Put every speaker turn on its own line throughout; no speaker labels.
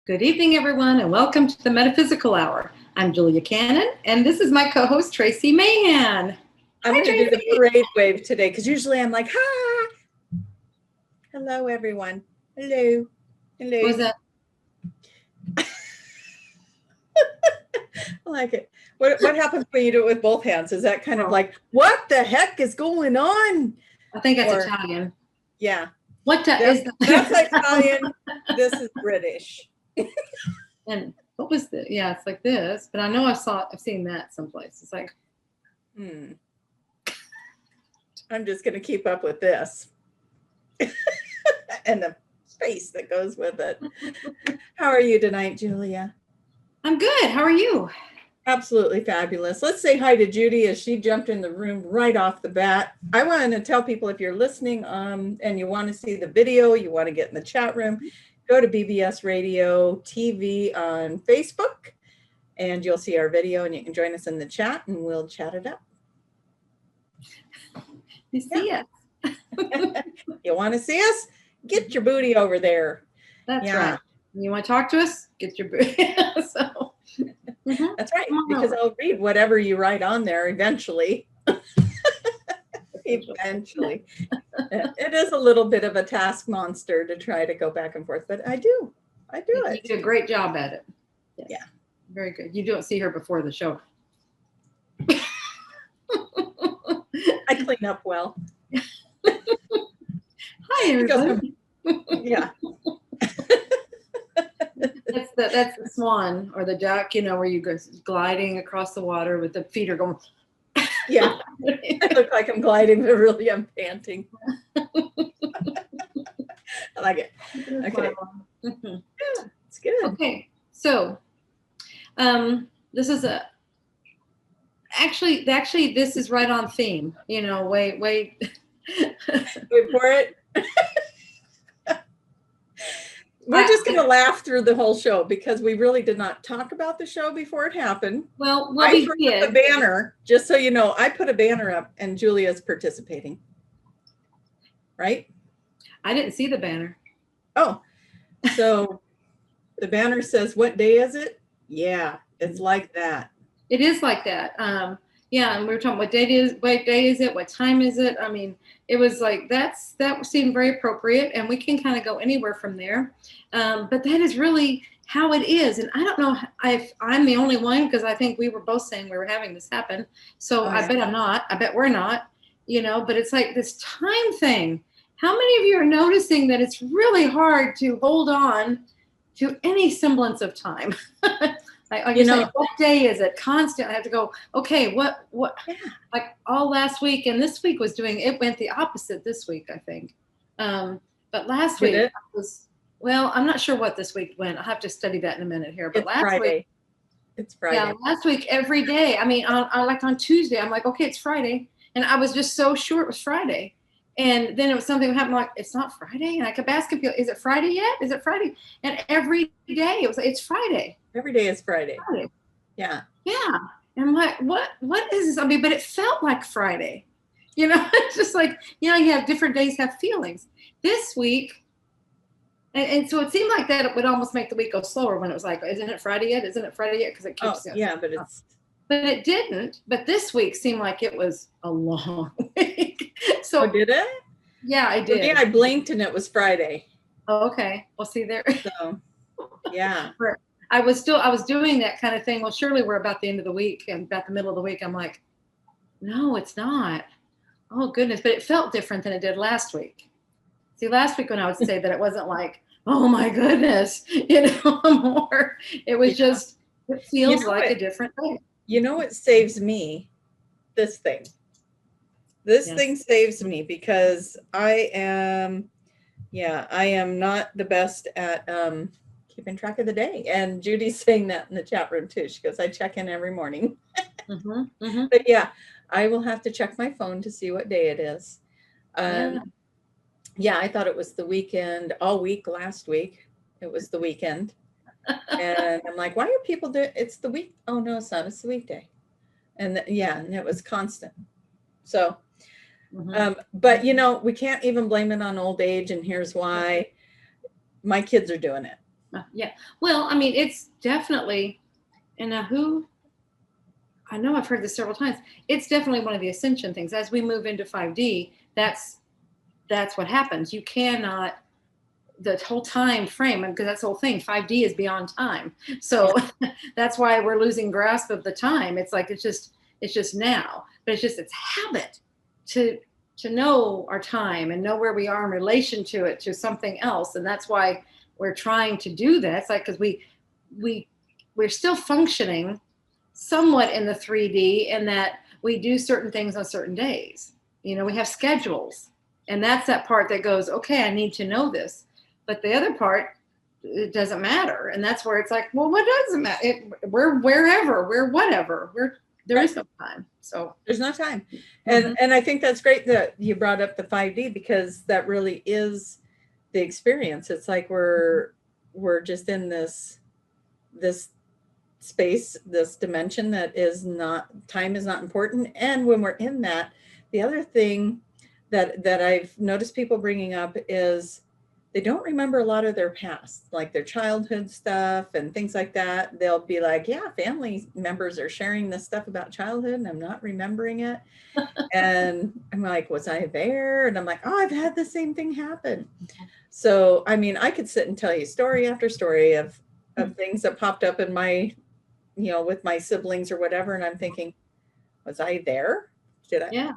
Good evening, everyone, and welcome to the Metaphysical Hour. I'm Julia Cannon, and this is my co-host, Tracie Mahan.
I'm going to do the parade wave today because usually I'm like, hi. Hello, everyone. Hello. Hello.
What was that?
I like it. What happens when you do it with both hands? Is that kind of like, what the heck is going on?
I think that's Italian.
Yeah.
That's
Italian. This is British.
And what was the? Yeah, it's like this. But I know I've seen that someplace. It's like,
I'm just going to keep up with this, and the face that goes with it. How are you tonight, Julia?
I'm good. How are you?
Absolutely fabulous. Let's say hi to Judy as she jumped in the room right off the bat. I want to tell people, if you're listening and you want to see the video, you want to get in the chat room, go to BBS Radio TV on Facebook, and you'll see our video, and you can join us in the chat, and we'll chat it up.
You see us.
You want to see us? Get your booty over there.
That's right. You want to talk to us? Get your booty.
That's right, because I'll read whatever you write on there eventually. Eventually. It is a little bit of a task monster to try to go back and forth, but I do it.
You do a great job at it.
Yes. Yeah.
Very good. You don't see her before the show.
I clean up well.
Hi, everybody.
Yeah.
That's the swan or the duck, where you go gliding across the water with the feet are going.
Yeah. I look like I'm gliding, but really I'm panting. I like it. Okay. Yeah, it's good.
Okay. So, this is actually, this is right on theme, wait.
Wait for it. We're just going to laugh through the whole show because we really did not talk about the show before it happened.
Well,
I put a banner, just so you know, I put a banner up and Julia's participating. Right?
I didn't see the banner.
Oh, so the banner says, what day is it? Yeah, it's like that.
It is like that. Yeah, and we were talking what day is it? What time is it? I mean, it was like that seemed very appropriate, and we can kind of go anywhere from there. But that is really how it is, and I don't know if I'm the only one, because I think we were both saying we were having this happen. So I bet I'm not. I bet we're not. But it's like this time thing. How many of you are noticing that it's really hard to hold on to any semblance of time? Like what day is it? Constant. I have to go, okay, what, like all last week, and this week it went the opposite this week, I think. But last week I'm not sure what this week went. I'll have to study that in a minute here. But
It's Friday.
Yeah, last week, every day. I mean, on Tuesday, I'm like, okay, it's Friday. And I was just so sure it was Friday. And then it was something happened, like, it's not Friday. And I kept asking people, is it Friday yet? Is it Friday? And every day it was like, it's Friday.
Every day is Friday. Yeah.
Yeah. And I'm like, what is this? I mean, but it felt like Friday. It's just like, you have different days have feelings. This week, and so it seemed like that it would almost make the week go slower when it was like, isn't it Friday yet? Isn't it Friday yet? Because it keeps going.
Yeah, but it's.
But it didn't. But this week seemed like it was a long week. So
did it?
Yeah, I did.
Yeah, I blinked and it was Friday.
Oh, okay. Well, see there.
So, yeah.
I was doing that kind of thing. Well, surely we're about the end of the week and about the middle of the week. I'm like, no, it's not. Oh, goodness. But it felt different than it did last week. See, last week when I would say that, it wasn't like, oh, my goodness, more. It was just, it feels like a different day.
You know what saves me? This thing. This thing saves me because I am not the best at keeping track of the day. And Judy's saying that in the chat room too. She goes, I check in every morning. But yeah, I will have to check my phone to see what day it is. Yeah, I thought it was the weekend all week last week. It was the weekend. And I'm like, why are people doing it's the week? Oh no, it's not. It's the weekday. And and it was constant. So, but we can't even blame it on old age. And here's why. My kids are doing it.
Yeah. Well, I mean, it's definitely, and now I know I've heard this several times. It's definitely one of the ascension things. As we move into 5D, that's what happens. You cannot, the whole time frame, because that's the whole thing. 5D is beyond time. So that's why we're losing grasp of the time. It's like it's just now. But it's habit to know our time and know where we are in relation to it, to something else. And that's why we're trying to do that. It's like because we we're still functioning somewhat in the 3D in that we do certain things on certain days. You know, we have schedules. And that's that part that goes, okay, I need to know this. But the other part, it doesn't matter. And that's where it's like, well, what doesn't matter? We're wherever, we're whatever. There is no time. So
there's no time. And I think that's great that you brought up the 5D, because that really is the experience. It's like we're just in this space, this dimension that is not, time is not important. And when we're in that, the other thing that I've noticed people bringing up is they don't remember a lot of their past, like their childhood stuff and things like that. They'll be like, yeah, family members are sharing this stuff about childhood and I'm not remembering it. And I'm like, was I there? And I'm like, oh, I've had the same thing happen. So, I mean, I could sit and tell you story after story of things that popped up in my, with my siblings or whatever. And I'm thinking, was I there? Did I?
Yeah,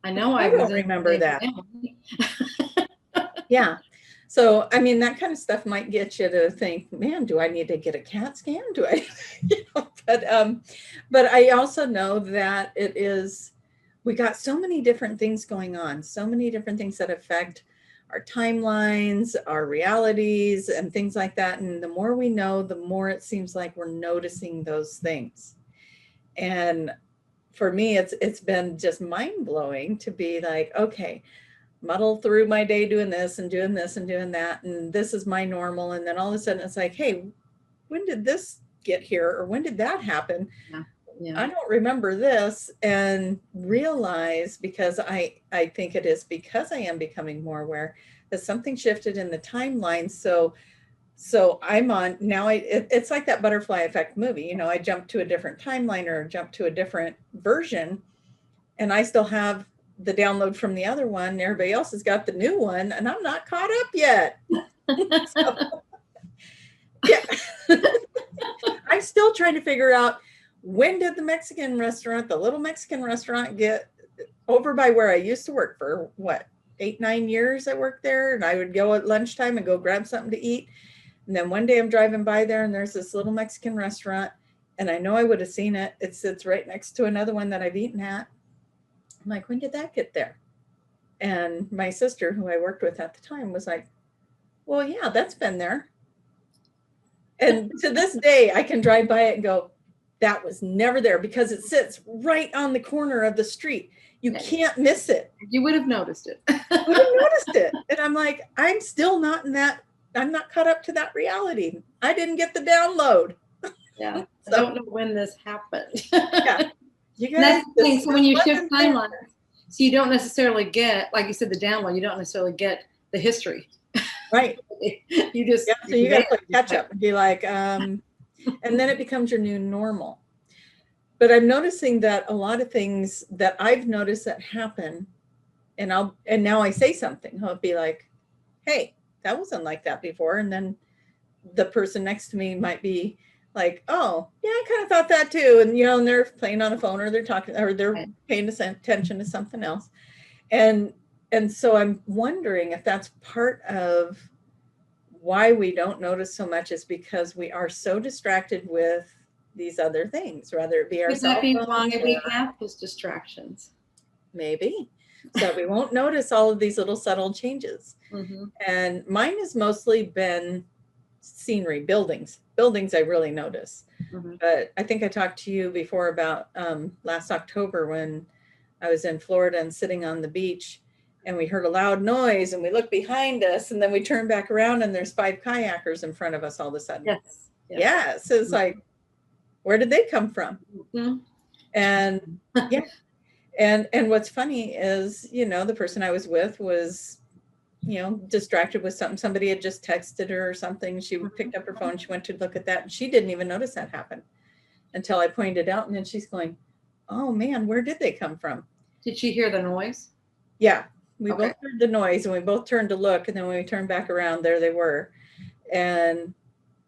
I know.
I don't remember that. Yeah. So, I mean, that kind of stuff might get you to think, man, do I need to get a CAT scan? Do I, but I also know that we got so many different things going on, so many different things that affect our timelines, our realities, and things like that. And the more we know, the more it seems like we're noticing those things. And for me, it's been just mind blowing to be like, okay, muddle through my day doing this and doing this and doing that, and this is my normal. And then all of a sudden it's like, hey, when did this get here, or when did that happen? Yeah. I don't remember this. And realize, because I think it is because I am becoming more aware that something shifted in the timeline. So I'm on now. It's like that butterfly effect movie. I jump to a different timeline or jump to a different version, and I still have the download from the other one. Everybody else has got the new one, and I'm not caught up yet. So, yeah. I'm still trying to figure out, when did the little Mexican restaurant get over by where I used to work for 8-9 years. I worked there, and I would go at lunchtime and go grab something to eat. And then one day I'm driving by there, and there's this little Mexican restaurant, and I know I would have seen it. It sits right next to another one that I've eaten at. I'm like, when did that get there? And my sister, who I worked with at the time, was like, well, yeah, that's been there. And to this day, I can drive by it and go, that was never there, because it sits right on the corner of the street. You can't miss it.
You would have noticed it.
Would have noticed it. And I'm like, I'm still not in that. I'm not caught up to that reality. I didn't get the download.
Yeah. So, I don't know when this happened.
Yeah. You guys,
that's the thing. So when you shift timelines, so you don't necessarily get, like you said, the download, you don't necessarily get the history.
Right.
You just,
so you got to play catch up and be like, and then it becomes your new normal. But I'm noticing that a lot of things that I've noticed that happen, and now I say something, I'll be like, hey, that wasn't like that before. And then the person next to me might be like, oh, yeah, I kind of thought that too. And, and they're playing on a phone, or they're talking, or they're paying attention to something else. And so I'm wondering if that's part of why we don't notice so much, is because we are so distracted with these other things, whether it be our cell phone.
Why we have those distractions.
Maybe. So we won't notice all of these little subtle changes. Mm-hmm. And mine has mostly been scenery, buildings I really notice. Mm-hmm. But I think I talked to you before about last October when I was in Florida and sitting on the beach, and we heard a loud noise, and we looked behind us, and then we turned back around, and there's 5 kayakers in front of us all of a sudden.
Yes.
Yeah. So it's like, where did they come from? Mm-hmm. And yeah. And what's funny is, the person I was with was distracted with something. Somebody had just texted her or something. She picked up her phone. She went to look at that, and she didn't even notice that happen until I pointed out. And then she's going, "Oh man, where did they come from?"
Did she hear the noise?
Yeah, we both heard the noise, and we both turned to look. And then when we turned back around, there they were. And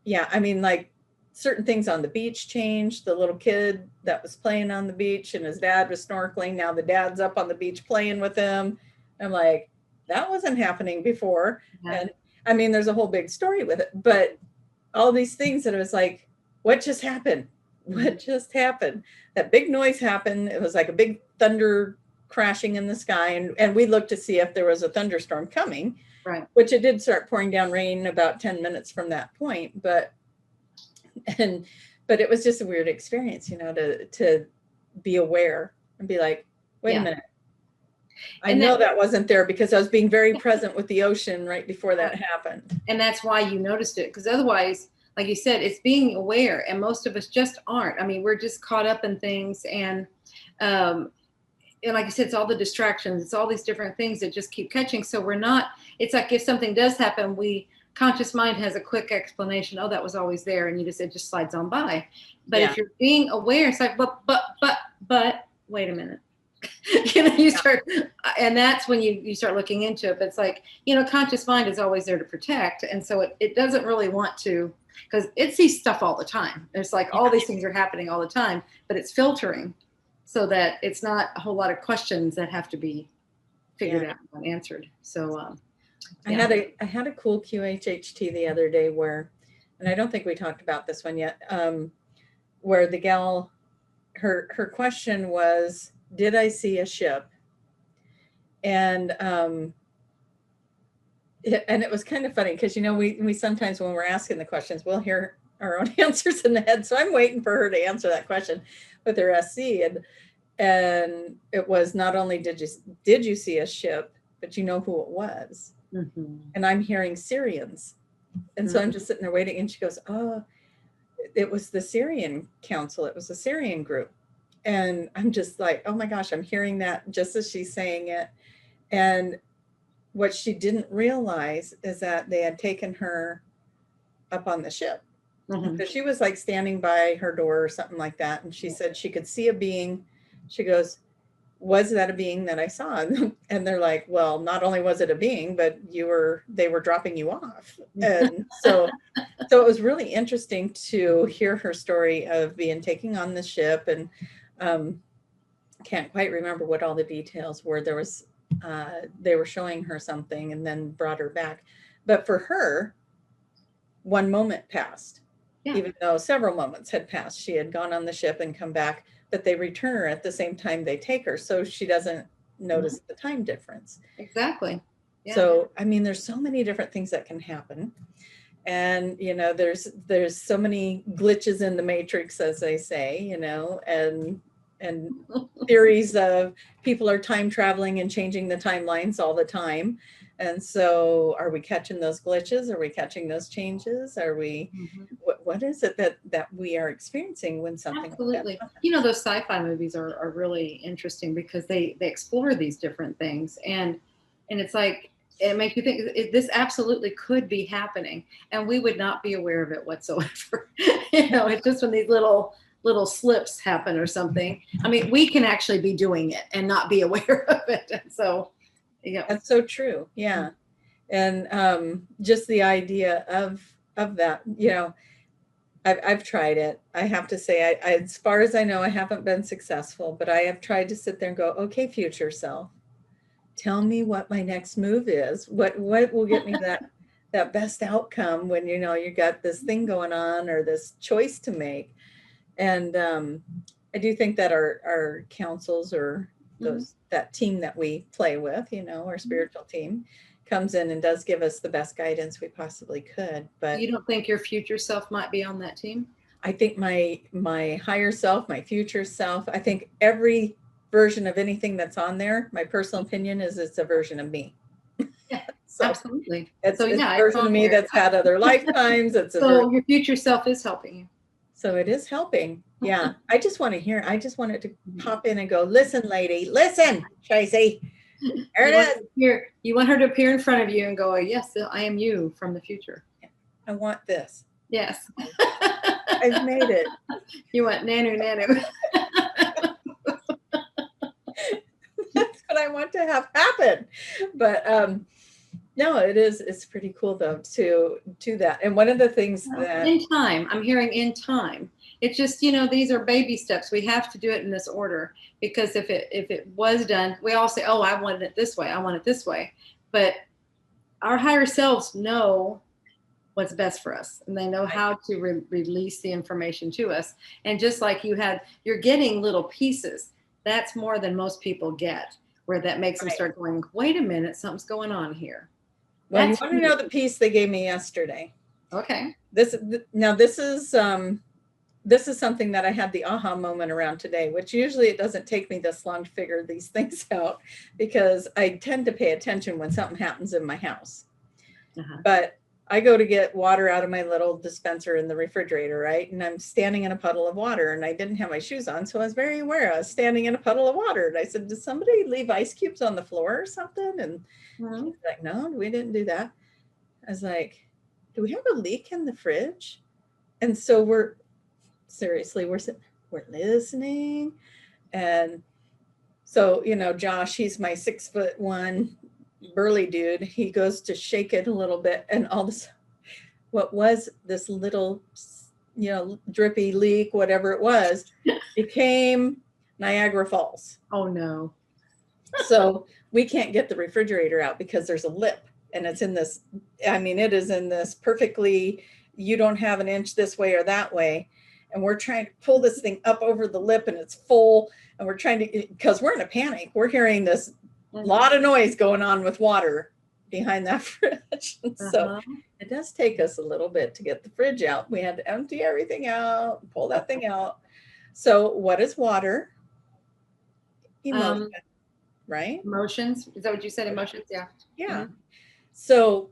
yeah, I mean, like, certain things on the beach changed. The little kid that was playing on the beach and his dad was snorkeling. Now the dad's up on the beach playing with him. I'm like, that wasn't happening before. Yeah. And I mean, there's a whole big story with it, but all these things that it was like, what just happened? What just happened? That big noise happened. It was like a big thunder crashing in the sky. And we looked to see if there was a thunderstorm coming,
right?
Which it did start pouring down rain about 10 minutes from that point. But it was just a weird experience, to be aware and be like, wait a minute. I know that wasn't there because I was being very present with the ocean right before that happened.
And that's why you noticed it. Because otherwise, like you said, it's being aware. And most of us just aren't. I mean, we're just caught up in things. And like you said, it's all the distractions. It's all these different things that just keep catching. So we're not, it's like if something does happen, conscious mind has a quick explanation. Oh, that was always there. And it just slides on by. But if you're being aware, it's like, but wait a minute. You start, and that's when you start looking into it. But it's like, conscious mind is always there to protect. And so it doesn't really want to, because it sees stuff all the time. It's like all these things are happening all the time, but it's filtering so that it's not a whole lot of questions that have to be figured out and answered. So
I had a cool QHHT the other day where, and I don't think we talked about this one yet, where the gal, her question was, did I see a ship? And it was kind of funny because, we sometimes when we're asking the questions, we'll hear our own answers in the head. So I'm waiting for her to answer that question with her SC. And it was not only did you see a ship, but you know who it was. Mm-hmm. And I'm hearing Syrians. And so I'm just sitting there waiting. And she goes, oh, it was the Syrian council. It was a Syrian group. And I'm just like, oh my gosh, I'm hearing that just as she's saying it. And what she didn't realize is that they had taken her up on the ship. Mm-hmm. So she was like standing by her door or something like that. And she said she could see a being. She goes, was that a being that I saw? And they're like, well, not only was it a being, but they were dropping you off. And so it was really interesting to hear her story of being taken on the ship. And can't quite remember what all the details were. There was, they were showing her something and then brought her back. But for her, one moment passed, even though several moments had passed. She had gone on the ship and come back, but they return her at the same time they take her. So she doesn't notice the time difference.
Exactly.
Yeah. So, I mean, there's so many different things that can happen. And, there's so many glitches in the matrix, as they say, and theories of people are time traveling and changing the timelines all the time. And so are we catching those glitches? Are we catching those changes? Are we, what is it that we are experiencing when something?
Absolutely. Like those sci-fi movies are really interesting because they explore these different things. And it's like, it makes you think this absolutely could be happening and we would not be aware of it whatsoever. It's just when these little slips happen or something. I mean, we can actually be doing it and not be aware of it. And so,
that's so true. Yeah. And just the idea of that, I've tried it. I have to say, I as far as I know, I haven't been successful, but I have tried to sit there and go, okay, future self, tell me what my next move is. What will get me that best outcome when, you got this thing going on or this choice to make. And I do think that our councils or that team that we play with, our spiritual team comes in and does give us the best guidance we possibly could. But
you don't think your future self might be on that team?
I think my higher self, my future self, I think every version of anything that's on there, my personal opinion is it's a version of me.
Yeah, so absolutely.
It's a version of me that's had other lifetimes.
So your future self is helping you.
So it is helping. Yeah. I just want to hear. I just want it to pop in and go, listen, lady, listen, Tracie. There it is.
You want her to appear in front of you and go, yes, I am you from the future.
I want this.
Yes.
I've made it.
You want nanu.
That's what I want to have happen. But no, it's pretty cool though to do that. And one of the things that
in time, I'm hearing in time. It's just, these are baby steps. We have to do it in this order, because if it was done, we all say, oh, I wanted it this way. I want it this way. But our higher selves know what's best for us, and they know how to release the information to us. And just like you're getting little pieces. That's more than most people get, where that makes them start going, wait a minute, something's going on here.
Well, you want to know the piece they gave me yesterday.
Okay.
This is something that I had the aha moment around today, which usually it doesn't take me this long to figure these things out, because I tend to pay attention when something happens in my house. But I go to get water out of my little dispenser in the refrigerator, right? And I'm standing in a puddle of water, and I didn't have my shoes on, so I was very aware I was standing in a puddle of water. And I said, did somebody leave ice cubes on the floor or something? And she's like, no, we didn't do that. I was like, do we have a leak in the fridge? And so we're listening. And so, Josh, he's my 6'1" burly dude. He goes to shake it a little bit, and all this, what was this little, drippy leak, whatever it was, became Niagara Falls.
Oh no.
So we can't get the refrigerator out because there's a lip, and it's in this, it is in this perfectly, you don't have an inch this way or that way. And we're trying to pull this thing up over the lip, and it's full. And we're trying to, because we're in a panic. We're hearing this lot of noise going on with water behind that fridge. So it does take us a little bit to get the fridge out. We had to empty everything out, pull that thing out. So what is water? Emotion, right?
Emotions. Is that what you said? Emotions? Yeah.
Yeah. So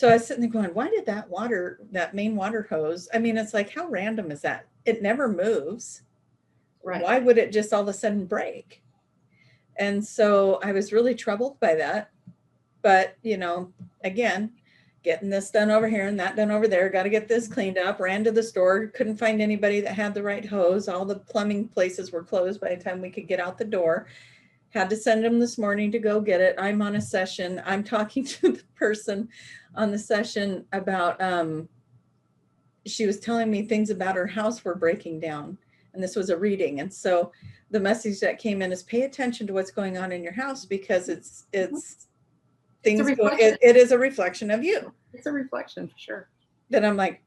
I was sitting there going, why did that main water hose? It's like, how random is that? It never moves. Right. Why would it just all of a sudden break? And so I was really troubled by that. But, again, getting this done over here and that done over there, got to get this cleaned up, ran to the store, couldn't find anybody that had the right hose. All the plumbing places were closed by the time we could get out the door. Had to send them this morning to go get it. I'm on a session. I'm talking to the person on the session about, she was telling me things about her house were breaking down. And this was a reading. And so the message that came in is pay attention to what's going on in your house, because it is a reflection of you.
It's a reflection for sure.
Then I'm like,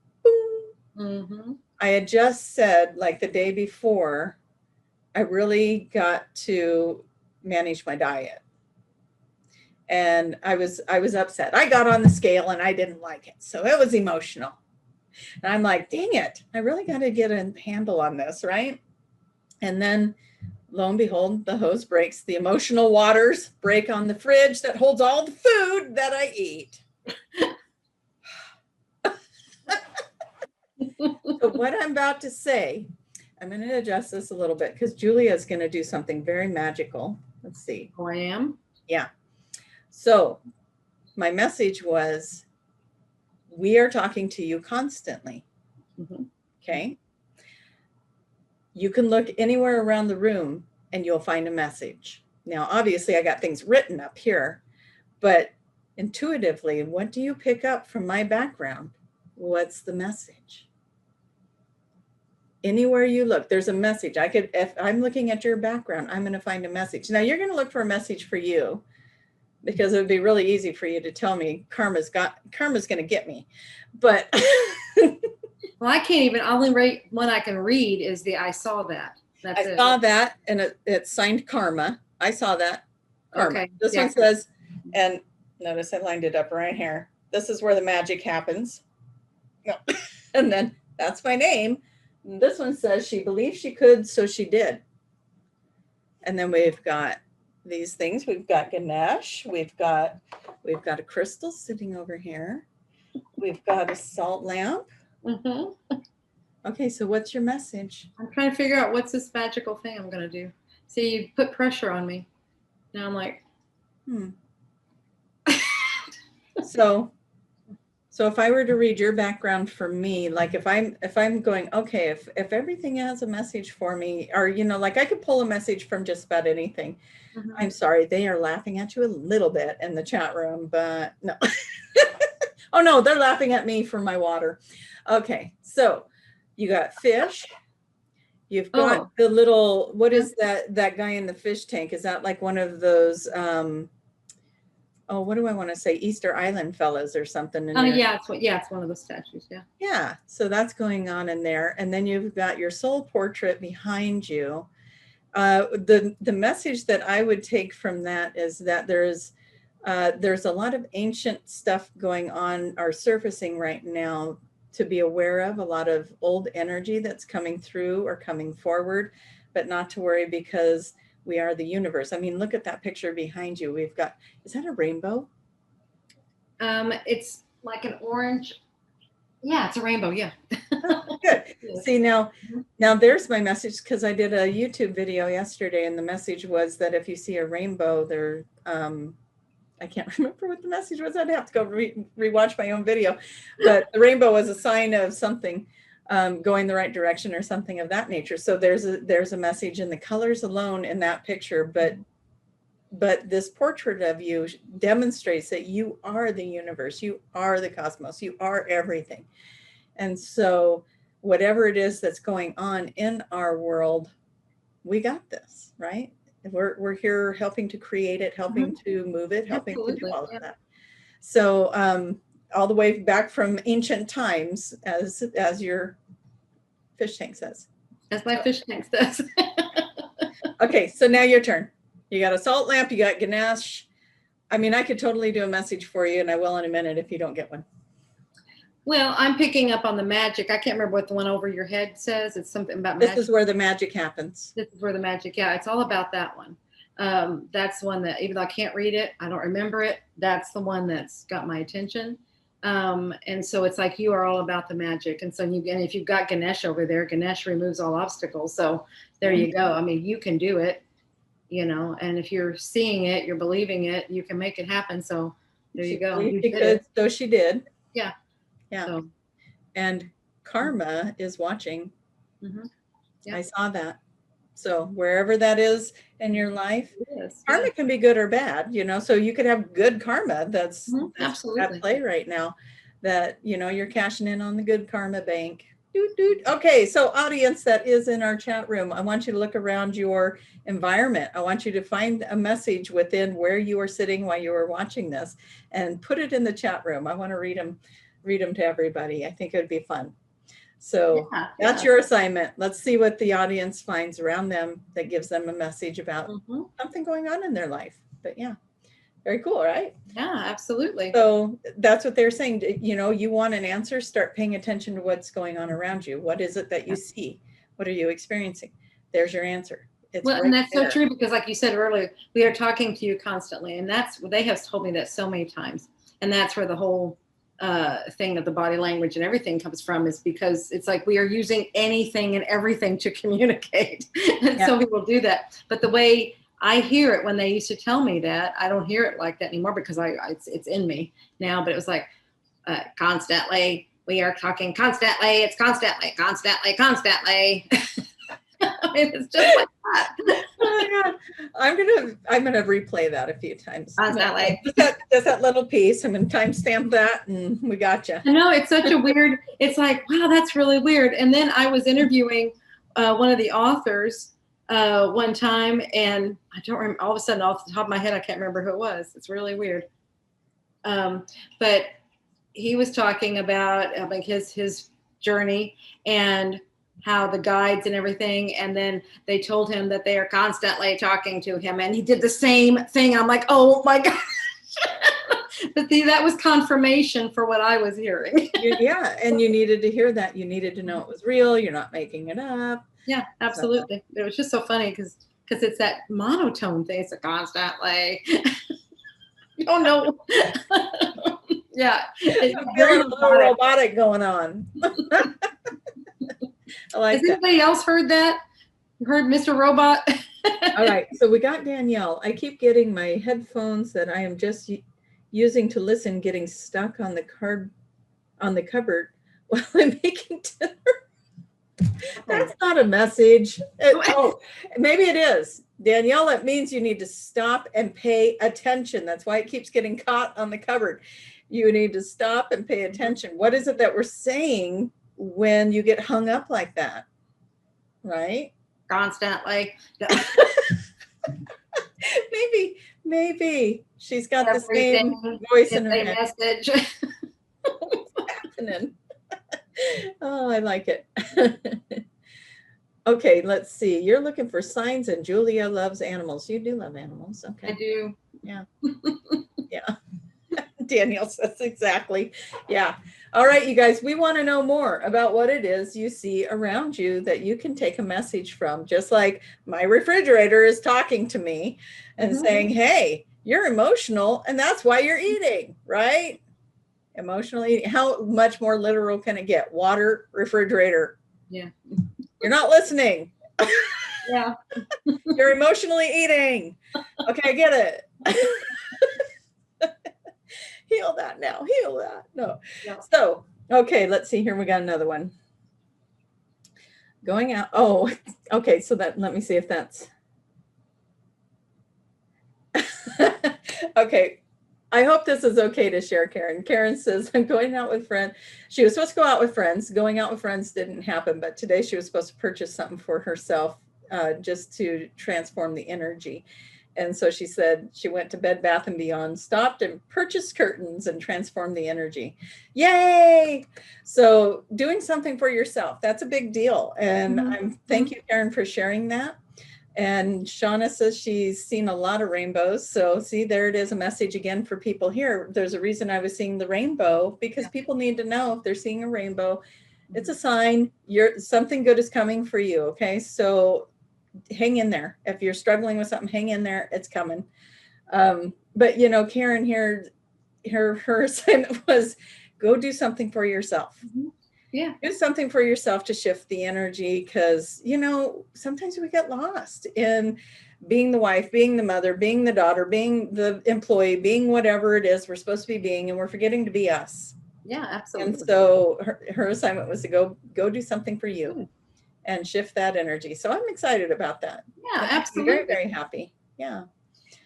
boom. I had just said, like the day before, I really got to manage my diet. And I was upset. I got on the scale and I didn't like it. So it was emotional. And I'm like, dang it, I really got to get a handle on this, right? And then lo and behold, the hose breaks. The emotional waters break on the fridge that holds all the food that I eat. So what I'm about to say, I'm going to adjust this a little bit because Julia is going to do something very magical. Let's see.
Oh, I am?
Yeah. So my message was, we are talking to you constantly. Okay. You can look anywhere around the room and you'll find a message. Now, obviously I got things written up here, but intuitively, what do you pick up from my background? What's the message? Anywhere you look, there's a message. If I'm looking at your background, I'm going to find a message. Now you're going to look for a message for you, because it would be really easy for you to tell me karma's going to get me. But
well, I can't even, only one I can read is the I saw that.
That's I saw that, and it's signed karma. I saw that. Karma. Okay. This one says, and notice I lined it up right here. This is where the magic happens. No. And then that's my name. And this one says she believed she could, so she did. And then we've got these things. We've got Ganesh. We've got a crystal sitting over here. We've got a salt lamp. Okay, so what's your message?
I'm trying to figure out what's this magical thing I'm going to do. See, you put pressure on me. Now I'm like,
So if I were to read your background for me, like if I'm going, okay, if everything has a message for me, or, you know, like I could pull a message from just about anything. Mm-hmm. I'm sorry, they are laughing at you a little bit in the chat room, but no. Oh no, they're laughing at me for my water. Okay, so you got fish. You've got the little, what is that guy in the fish tank? Is that like one of those, what do I want to say? Easter Island fellas or something in there?
Yeah, it's one of the statues, yeah.
Yeah, so that's going on in there. And then you've got your soul portrait behind you. The message that I would take from that is that there's a lot of ancient stuff going on or surfacing right now to be aware of, a lot of old energy that's coming through or coming forward, but not to worry because we are the universe. I mean, look at that picture behind you. We've got, is that a rainbow?
It's like an orange. Yeah, it's a rainbow. Yeah.
Oh, good. Yeah. See, now there's my message, because I did a YouTube video yesterday, and the message was that if you see a rainbow, there, I can't remember what the message was. I'd have to go rewatch my own video, but the rainbow was a sign of something going the right direction or something of that nature. So there's a message in the colors alone in that picture, but this portrait of you demonstrates that you are the universe, you are the cosmos, you are everything. And so whatever it is that's going on in our world, we got this, right? We're here helping to create it, helping to move it, helping to do all of that. So all the way back from ancient times, as your fish tank says.
As my fish tank says.
Okay, so now your turn. You got a salt lamp, you got Ganesh. I mean, I could totally do a message for you, and I will in a minute if you don't get one.
Well, I'm picking up on the magic. I can't remember what the one over your head says. It's something about magic.
This is where the magic happens.
This is where the magic, yeah, it's all about that one. That's the one that, even though I can't read it, I don't remember it, that's the one that's got my attention. And so it's like, you are all about the magic. And so and if you've got Ganesh over there, Ganesh removes all obstacles. So there you go. I mean, you can do it, you know, and if you're seeing it, you're believing it, you can make it happen. So there you go.
So she did.
Yeah.
Yeah. So. And karma is watching.
Mm-hmm. Yeah.
I saw that. So wherever that is in your life, karma can be good or bad, you know, so you could have good karma that's
absolutely
at play right now, that, you know, you're cashing in on the good karma bank. Okay, so audience that is in our chat room, I want you to look around your environment. I want you to find a message within where you are sitting while you are watching this and put it in the chat room. I want to read them to everybody. I think it would be fun. So that's your assignment. Let's see what the audience finds around them that gives them a message about something going on in their life. But yeah, very cool, right?
Yeah, absolutely.
So that's what they're saying. You know, you want an answer, start paying attention to what's going on around you. What is it that you see? What are you experiencing? There's your answer. It's
well, and that's so true, because like you said earlier, we are talking to you constantly. And that's what they have told me that so many times. And that's where the whole thing of the body language and everything comes from, is because it's like we are using anything and everything to communicate. And so we will do that. But the way I hear it when they used to tell me that, I don't hear it like that anymore, because it's in me now. But it was like constantly, we are talking constantly, it's constantly. I mean, it's just like that.
Oh my God. I'm gonna replay that a few times.
Constantly.
Just that little piece. I'm gonna timestamp that, and we got you.
I know, it's such a weird. It's like, wow, that's really weird. And then I was interviewing one of the authors one time, and I don't remember. All of a sudden, off the top of my head, I can't remember who it was. It's really weird. But he was talking about like his journey and how the guides and everything, and then they told him that they are constantly talking to him, and he did the same thing. I'm like, oh my gosh. But see, that was confirmation for what I was hearing.
Yeah, and you needed to hear that. You needed to know it was real. You're not making it up.
Yeah, absolutely. So. It was just so funny because it's that monotone thing. It's a constantly. You don't know. Yeah, it's
very a little robotic going on. I like
Has anybody else heard that? Heard Mr. Robot?
All right, so we got Danielle. I keep getting my headphones that I am just using to listen getting stuck on the cupboard while I'm making dinner. That's not a message. Oh, maybe it is. Danielle, it means you need to stop and pay attention. That's why it keeps getting caught on the cupboard. You need to stop and pay attention. What is it that we're saying when you get hung up like that? Right?
Constantly.
Maybe she's got
Everything
the same voice in her
is a
head.
message.
What's happening? Oh, I like it. Okay, let's see. You're looking for signs, and Julia loves animals. You do love animals. Okay.
I do.
Yeah. Yeah. Danielle says exactly. Yeah. All right, you guys, we want to know more about what it is you see around you that you can take a message from, just like my refrigerator is talking to me and saying, hey, you're emotional and that's why you're eating, right? Emotional eating. How much more literal can it get? Water, refrigerator.
Yeah.
You're not listening.
Yeah.
You're emotionally eating. Okay, I get it. Heal that now. Heal that. No. Yeah. So, okay, let's see here. We got another one. Going out. Oh, okay. So that, let me see if that's. Okay. I hope this is okay to share, Karen. Karen says, I'm going out with friends. She was supposed to go out with friends. Going out with friends didn't happen, but today she was supposed to purchase something for herself just to transform the energy. And so she said she went to Bed Bath & Beyond, stopped and purchased curtains and transformed the energy. Yay! So doing something for yourself, that's a big deal. And thank you, Karen, for sharing that. And Shauna says she's seen a lot of rainbows. So see, there it is, a message again for people here. There's a reason I was seeing the rainbow, because people need to know if they're seeing a rainbow, it's a sign something good is coming for you. Okay. So hang in there. If you're struggling with something, hang in there. It's coming. But you know, Karen here, her assignment was go do something for yourself.
Yeah.
Do something for yourself to shift the energy, because, you know, sometimes we get lost in being the wife, being the mother, being the daughter, being the employee, being whatever it is we're supposed to be being, and we're forgetting to be us.
Yeah, absolutely.
And so her assignment was to go do something for you and shift that energy. So I'm excited about that.
Yeah, absolutely.
Very, very happy. Yeah.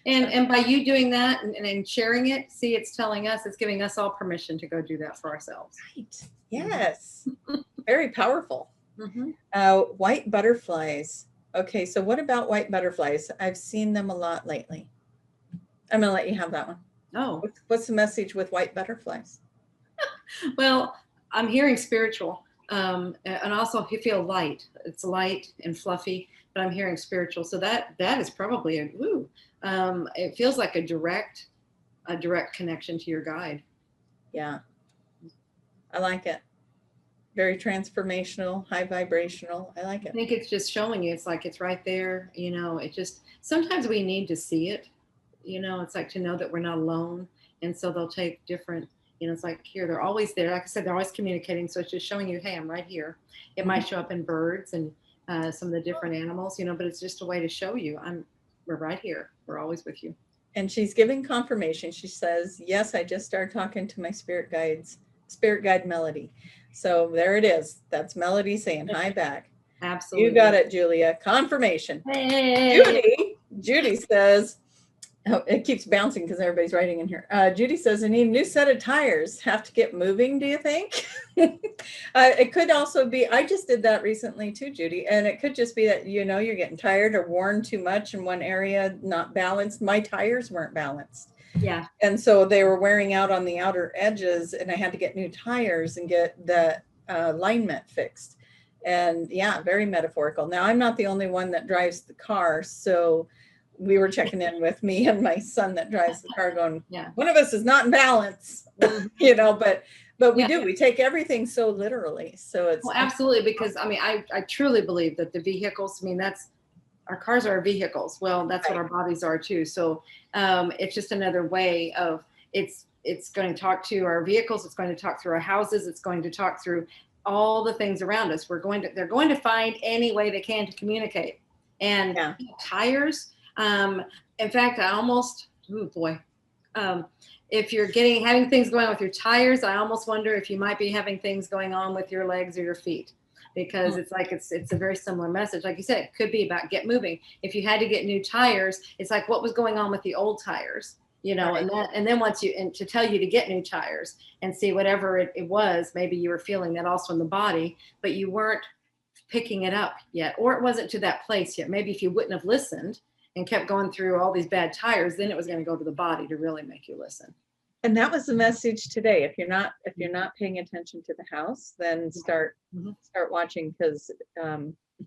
And by you doing that and sharing it, see, it's telling us, it's giving us all permission to go do that for ourselves.
Right. Yes. Very powerful. White butterflies. Okay, so what about white butterflies? I've seen them a lot lately. I'm going to let you have that one.
Oh.
What's the message with white butterflies?
Well, I'm hearing spiritual. And also you feel light. It's light and fluffy, but I'm hearing spiritual. So that is probably a woo. It feels like a direct connection to your guide.
Yeah. I like it. Very transformational, high vibrational. I like it.
I think it's just showing you, it's like it's right there. You know, it just, sometimes we need to see it. You know, it's like to know that we're not alone. And so they'll take different, you know, it's like here, they're always there. Like I said, they're always communicating. So it's just showing you, hey, I'm right here. It might show up in birds and some of the different animals, you know, but it's just a way to show you we're right here. We're always with you.
And she's giving confirmation. She says, yes, I just started talking to my spirit guide Melody. So there it is. That's Melody saying hi back.
Absolutely.
You got it, Julia. Confirmation. Hey. Judy says, oh, it keeps bouncing because everybody's writing in here. Judy says, I need a new set of tires. Have to get moving, do you think? It could also be, I just did that recently too, Judy. And it could just be that, you know, you're getting tired or worn too much in one area, not balanced. My tires weren't balanced.
Yeah.
And so they were wearing out on the outer edges, and I had to get new tires and get the alignment fixed. And yeah, very metaphorical. Now, I'm not the only one that drives the car. So we were checking in with me and my son that drives the car going, one of us is not in balance, you know, but we do, we take everything so literally. So it's.
Well, absolutely. Because I mean, I truly believe that the vehicles, I mean, our cars are our vehicles. Well, that's what our bodies are too. So it's just another way of it's going to talk to our vehicles. It's going to talk through our houses. It's going to talk through all the things around us. They're going to find any way they can to communicate. And tires. In fact, I almost, oh boy, if you're having things going on with your tires, I almost wonder if you might be having things going on with your legs or your feet, because it's like it's a very similar message. Like you said, it could be about get moving. If you had to get new tires, it's like what was going on with the old tires, right. and then once to tell you to get new tires and see whatever it was, maybe you were feeling that also in the body, but you weren't picking it up yet, or it wasn't to that place yet. Maybe if you wouldn't have listened and kept going through all these bad tires, then it was going to go to the body to really make you listen.
And that was the message today. If you're not paying attention to the house, then start watching, because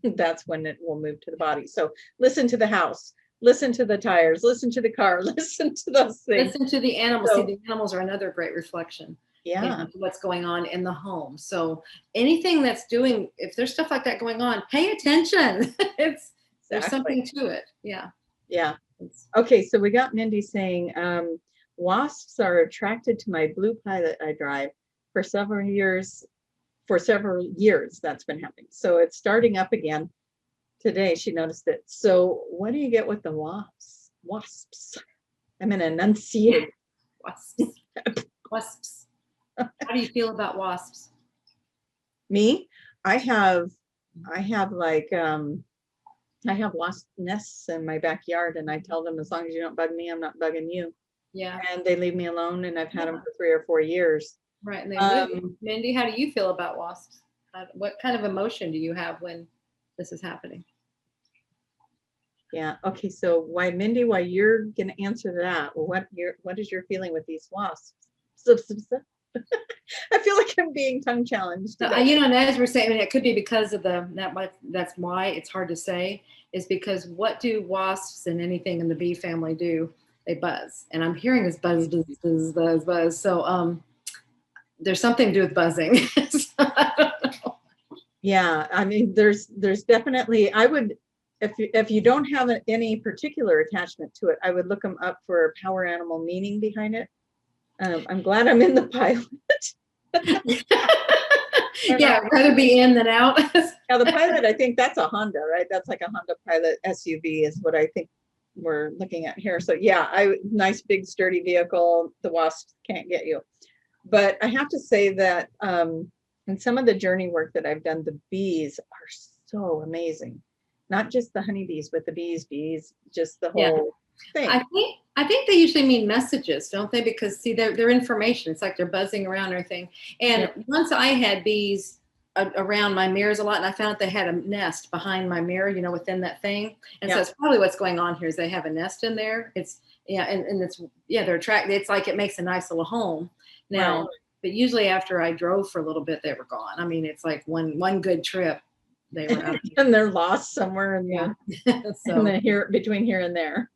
that's when it will move to the body. So listen to the house, listen to the tires, listen to the car, listen to those things.
Listen to the animals. See, the animals are another great reflection.
Yeah.
What's going on in the home. So anything that's doing, if there's stuff like that going on, pay attention. There's something to it. Yeah.
Yeah. Okay. So we got Mindy saying, wasps are attracted to my blue Pilot I drive for several years. That's been happening. So it's starting up again. Today she noticed it. So what do you get with the wasps? I'm going to enunciate.
Wasps. How do you feel about wasps?
Me? I have wasp nests in my backyard, and I tell them, as long as you don't bug me, I'm not bugging you.
Yeah.
And they leave me alone, and I've had them for 3 or 4 years.
Right. And they live. Mindy, how do you feel about wasps? What kind of emotion do you have when this is happening?
Yeah. Okay. So why you're going to answer that? What is your feeling with these wasps? I feel like I'm being tongue challenged.
And as we're saying, it could be because of that's why it's hard to say, is because what do wasps and anything in the bee family do? They buzz. And I'm hearing this buzz, buzz, buzz, buzz, buzz. So there's something to do with buzzing. So, I don't know.
Yeah. I mean, there's definitely, I would, if you don't have any particular attachment to it, I would look them up for power animal meaning behind it. I'm glad I'm in the Pilot.
Yeah, rather be in than out.
Now the Pilot, I think that's a Honda, right? That's like a Honda Pilot SUV is what I think we're looking at here. So yeah, nice big sturdy vehicle. The wasps can't get you. But I have to say that in some of the journey work that I've done, the bees are so amazing. Not just the honeybees, but the bees, just the whole thing.
I think they usually mean messages, don't they? Because see, they're information. It's like they're buzzing around everything. And once I had bees around my mirrors a lot, and I found out they had a nest behind my mirror, within that thing. And so it's probably what's going on here is they have a nest in there. It's and it's they're attracted. It's like it makes a nice little home now. Right. But usually after I drove for a little bit, they were gone. I mean, it's like one good trip. They were out.
And they're lost somewhere in between here and there.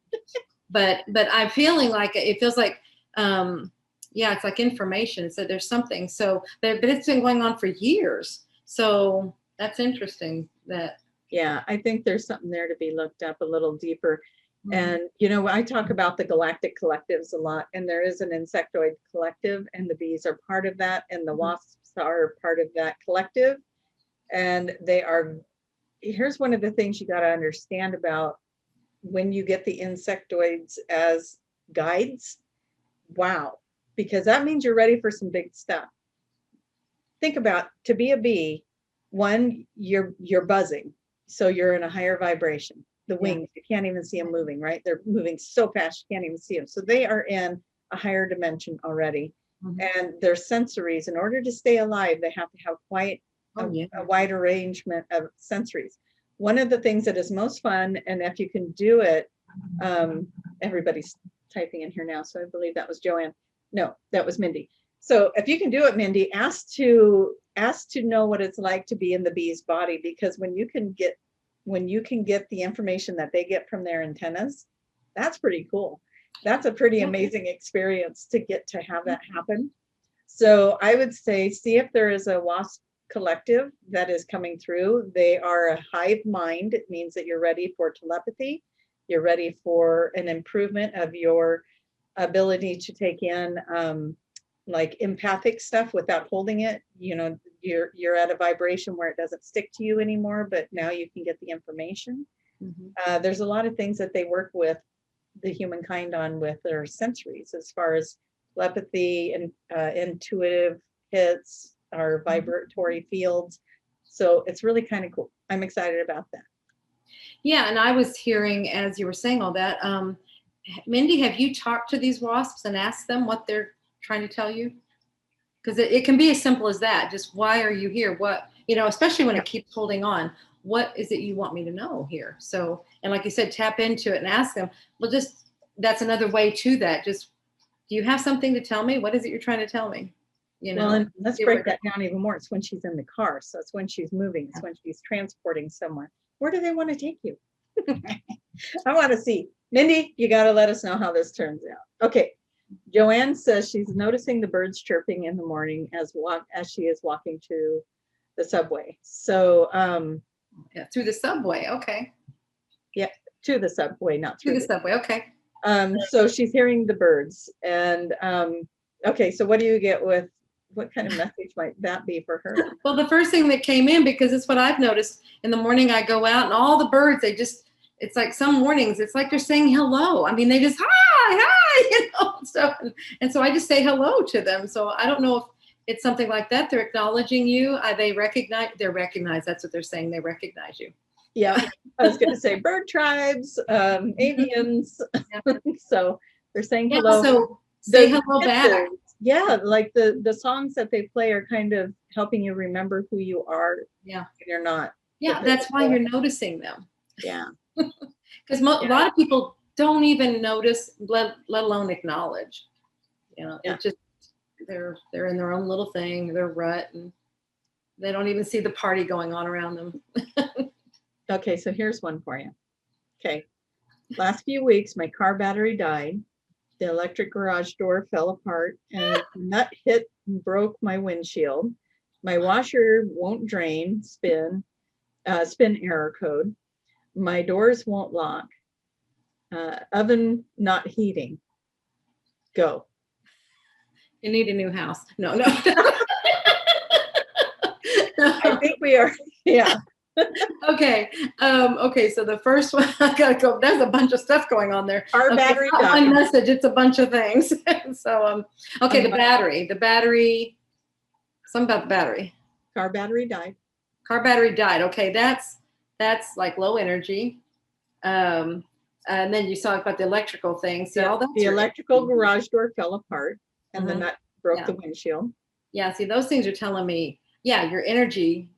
But I'm feeling like it feels like it's like information. So there's something. So but it's been going on for years. So that's interesting.
I think there's something there to be looked up a little deeper. Mm-hmm. And I talk about the galactic collectives a lot, and there is an insectoid collective, and the bees are part of that, and the wasps are part of that collective. And here's one of the things you got to understand about when you get the insectoids as guides. Wow. Because that means you're ready for some big stuff. Think about, to be a bee, one, you're buzzing. So you're in a higher vibration. The wings, you can't even see them moving, right? They're moving so fast, you can't even see them. So they are in a higher dimension already. Mm-hmm. And their sensories, in order to stay alive, they have to have quite a wide arrangement of sensories. One of the things that is most fun, and if you can do it, everybody's typing in here now, so I believe that was Joanne. No, that was Mindy. So if you can do it, Mindy, ask to know what it's like to be in the bee's body, because when you can get the information that they get from their antennas, that's pretty cool. That's a pretty amazing experience to get to have that happen. So I would say, see if there is a wasp collective that is coming through. They are a hive mind. It means that you're ready for telepathy. You're ready for an improvement of your ability to take in like empathic stuff without holding it. You're at a vibration where it doesn't stick to you anymore, but now you can get the information. There's a lot of things that they work with the humankind on with their sensories, as far as telepathy and intuitive hits, our vibratory fields. So it's really kind of cool. I'm excited about that.
Yeah, and I was hearing as you were saying all that, Mindy, have you talked to these wasps and asked them what they're trying to tell you? Because it can be as simple as that. Just why are you here? What, especially when it keeps holding on. What is it you want me to know here? So, and like you said, tap into it and ask them. Well, that's another way to that. Just, do you have something to tell me? What is it you're trying to tell me?
Well, and let's break that down even more. It's when she's in the car. So it's when she's moving. It's when she's transporting somewhere. Where do they want to take you? I want to see. Mindy, you got to let us know how this turns out. Okay. Joanne says she's noticing the birds chirping in the morning as she is walking to the subway. So,
yeah, through the subway. Okay.
Yeah, to the subway, not
through the subway. Okay.
So she's hearing the birds. And okay, so what do you get with, what kind of message might that be for her?
Well, the first thing that came in, because it's what I've noticed in the morning, I go out and all the birds, it's like some mornings, it's like they're saying hello. I mean, they just, hi, stuff. And so I just say hello to them. So I don't know if it's something like that. They're acknowledging you. They're recognized. That's what they're saying. They recognize you.
Yeah, I was going to say bird tribes, avians. So they're saying hello.
So say hello back.
Yeah, like the songs that they play are kind of helping you remember who you are.
Yeah.
And you're not.
Yeah, that's why you're noticing them.
Yeah.
Because a lot of people don't even notice, let alone acknowledge. It's just they're in their own little thing, their rut, and they don't even see the party going on around them.
Okay, so here's one for you. Okay, last few weeks my car battery died. The electric garage door fell apart and a nut hit and broke my windshield. My washer won't drain, spin error code. My doors won't lock. Oven not heating. Go.
You need a new house. No.
I think we are, yeah.
Okay. Okay. So the first one, I gotta go. There's a bunch of stuff going on there.
Our battery
died. One message. It's a bunch of things. So, okay. The battery. Something about the battery.
Car battery died.
Car battery died. Okay. That's like low energy. And then you saw about the electrical thing. See all that?
The electrical garage door fell apart and the nut broke the windshield.
Yeah. See, those things are telling me, yeah, your energy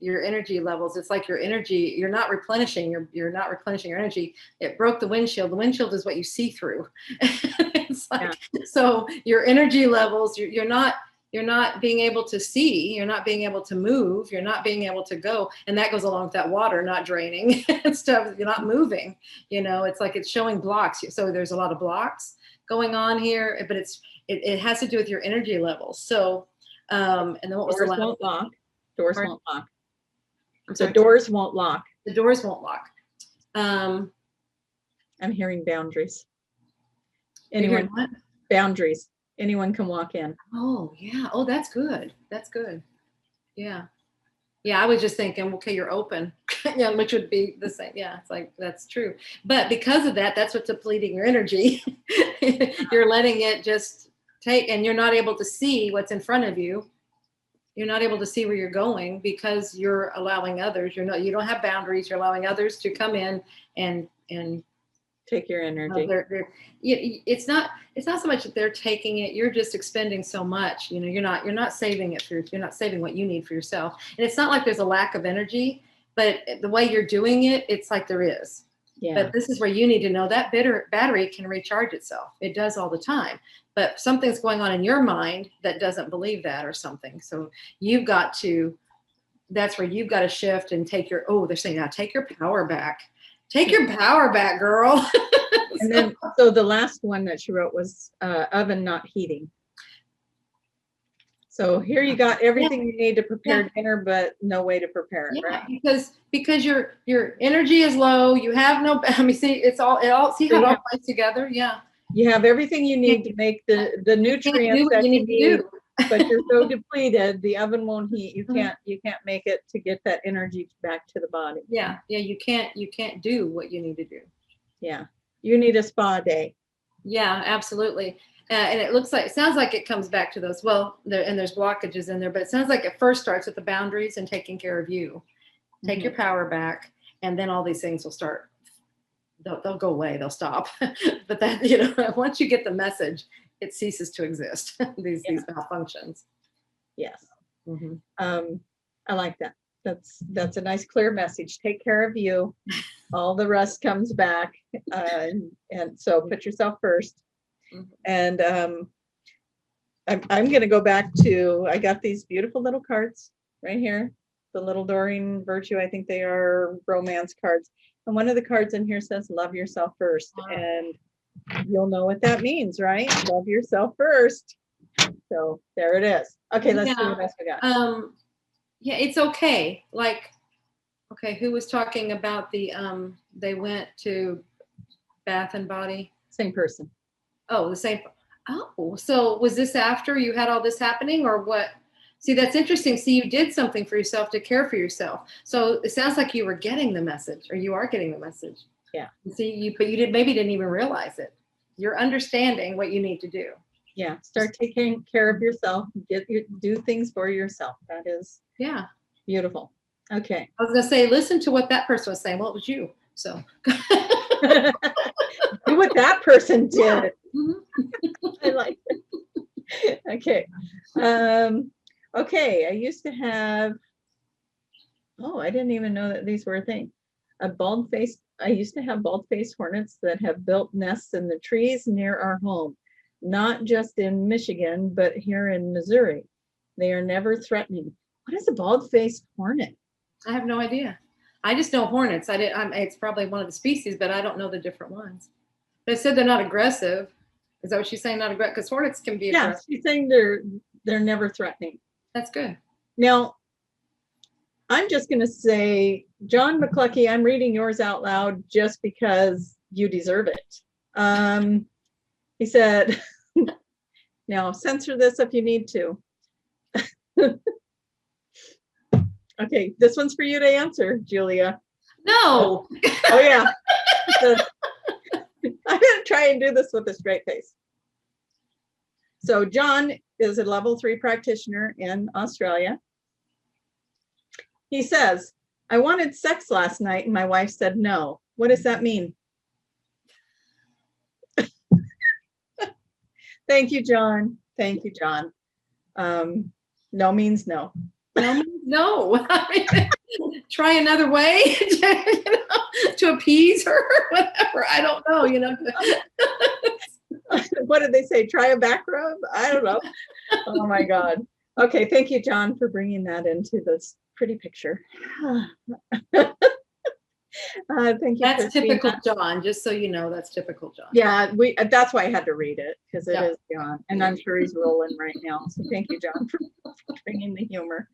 levels. It's like your energy, you're not replenishing. You're not replenishing your energy. It broke the windshield. The windshield is what you see through. It's like, so your energy levels, you're not being able to see, you're not being able to move, you're not being able to go. And that goes along with that water not draining and stuff. You're not moving, it's like it's showing blocks. So there's a lot of blocks going on here, but it has to do with your energy levels. So, and then what was the last one?
Doors won't lock. The doors won't lock.
The doors won't lock.
I'm hearing boundaries. Anyone? Boundaries. Anyone can walk in.
Oh, yeah. Oh, that's good. That's good. Yeah. Yeah, I was just thinking, okay, you're open, which would be the same. Yeah, it's like, that's true. But because of that, that's what's depleting your energy. You're letting it just take, and you're not able to see what's in front of you. You're not able to see where you're going because you're allowing others. You don't have boundaries. You're allowing others to come in and
take your energy.
It's not so much that they're taking it. You're just expending so much. You're not saving it you're not saving what you need for yourself. And it's not like there's a lack of energy, but the way you're doing it, it's like there is. Yeah. But this is where you need to know that battery can recharge itself. It does all the time. But something's going on in your mind that doesn't believe that or something. So that's where you've got to shift and they're saying, now take your power back. Take your power back, girl.
And then, so the last one that she wrote was oven not heating. So here you got everything you need to prepare dinner, but no way to prepare it, right?
Because your energy is low. You have no. See, it all. See how it all plays together. Yeah.
You have everything you need to make the nutrients that you need but you're so depleted, the oven won't heat. You can't make it to get that energy back to the body.
Yeah. You can't do what you need to do.
Yeah. You need a spa day.
Yeah, absolutely. And it sounds like it comes back to those. Well, there's blockages in there, but it sounds like it first starts with the boundaries and taking care of you. Take your power back, and then all these things will start. They'll go away. They'll stop. But that, once you get the message, it ceases to exist. These malfunctions.
Yes.
Mm-hmm.
I like that. That's a nice, clear message. Take care of you. All the rest comes back. And so put yourself first. Mm-hmm. And I'm going to go back to, I got these beautiful little cards right here. The little Doreen Virtue, I think they are romance cards. And one of the cards in here says, love yourself first. Wow. And you'll know what that means, right? Love yourself first. So there it is. Okay, let's see what else we got.
Yeah, it's okay. Like, okay, who was talking about they went to Bath and Body?
Same person.
Oh, the same. Oh, so was this after you had all this happening, or what? See, that's interesting. See, you did something for yourself to care for yourself. So it sounds like you were getting the message, or you are getting the message.
Yeah.
See, but you maybe didn't even realize it. You're understanding what you need to do.
Yeah. Start taking care of yourself. Do things for yourself. That is beautiful. Okay.
I was gonna say, listen to what that person was saying. Well, it was you. So
do what that person did. Yeah. Mm-hmm. I like it. Okay. Okay. I used to have. Oh, I didn't even know that these were a thing. I used to have bald-faced hornets that have built nests in the trees near our home, not just in Michigan, but here in Missouri. They are never threatening. What is a bald-faced hornet?
I have no idea. I just know hornets. It's probably one of the species, but I don't know the different ones. But it said they're not aggressive. Is that what she's saying? Not aggressive? Because hornets can be aggressive.
Yeah, she's saying they're never threatening.
That's good.
Now, I'm just going to say, John McCluckey, I'm reading yours out loud just because you deserve it. He said, now censor this if you need to. Okay, this one's for you to answer, Julia.
No.
Oh yeah. I'm going to try and do this with a straight face. So John is a level 3 practitioner in Australia. He says, I wanted sex last night and my wife said no. What does that mean? Thank you, John. Thank you, John. No means no.
No means no. I mean, try another way to appease her, whatever. I don't know,
What did they say? Try a back rub? I don't know. Oh my God. Okay, thank you, John, for bringing that into this pretty picture. Thank you.
That's typical John, just so you know, that's typical John.
Yeah, that's why I had to read it, because it is John, and I'm sure he's rolling right now. So thank you, John, for bringing the humor.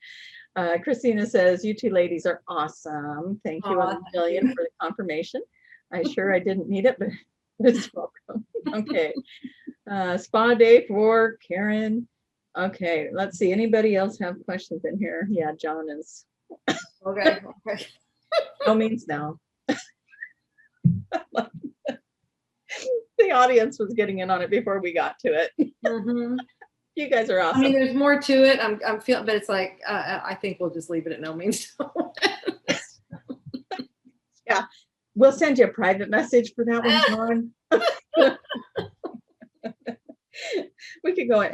Christina says, you two ladies are awesome. Thank you a million for the confirmation. I didn't need it, but it's welcome. Okay. Spa day for Karen. Okay, let's see. Anybody else have questions in here? Yeah, John is.
Okay.
No means no. The audience was getting in on it before we got to it. Mm-hmm. You guys are awesome.
I mean, there's more to it. I'm feeling, but it's like I think we'll just leave it at no means no.
Yeah, we'll send you a private message for that one, John. We could go,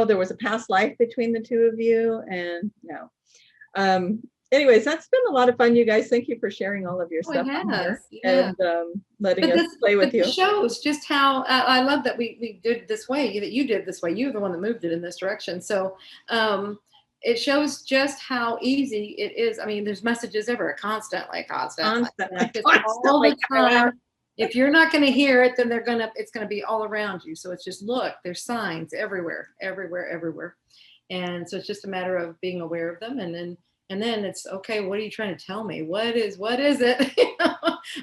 there was a past life between the two of you, and no. Anyways, that's been a lot of fun, you guys. Thank you for sharing all of your stuff and letting us play with you.
It shows just how I love that we did this way, that you did this way. You're the one that moved it in this direction. So it shows just how easy it is. I mean, there's messages ever, constant. All the time. If you're not going to hear it, then it's going to be all around you. So it's just, look, there's signs everywhere. And so it's just a matter of being aware of them. And then it's, okay, what are you trying to tell me? What is it?